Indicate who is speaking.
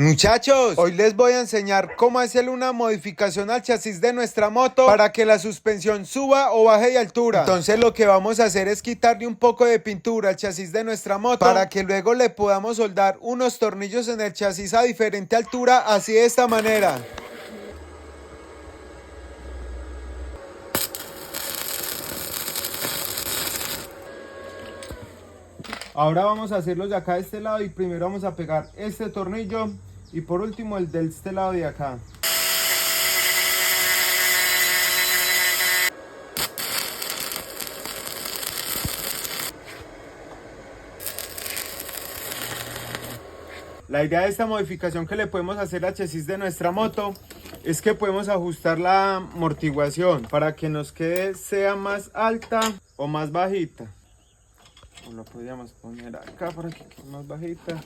Speaker 1: Muchachos, hoy les voy a enseñar cómo hacerle una modificación al chasis de nuestra moto para que la suspensión suba o baje de altura. Entonces lo que vamos a hacer es quitarle un poco de pintura al chasis de nuestra moto para que luego le podamos soldar unos tornillos en el chasis a diferente altura, así de esta manera. Ahora vamos a hacerlos de acá de este lado y primero vamos a pegar este tornillo y por último el de este lado de acá. La idea de esta modificación que le podemos hacer al chasis de nuestra moto es que podemos ajustar la amortiguación para que nos quede sea más alta o más bajita. O la podríamos poner acá para que quede más bajita.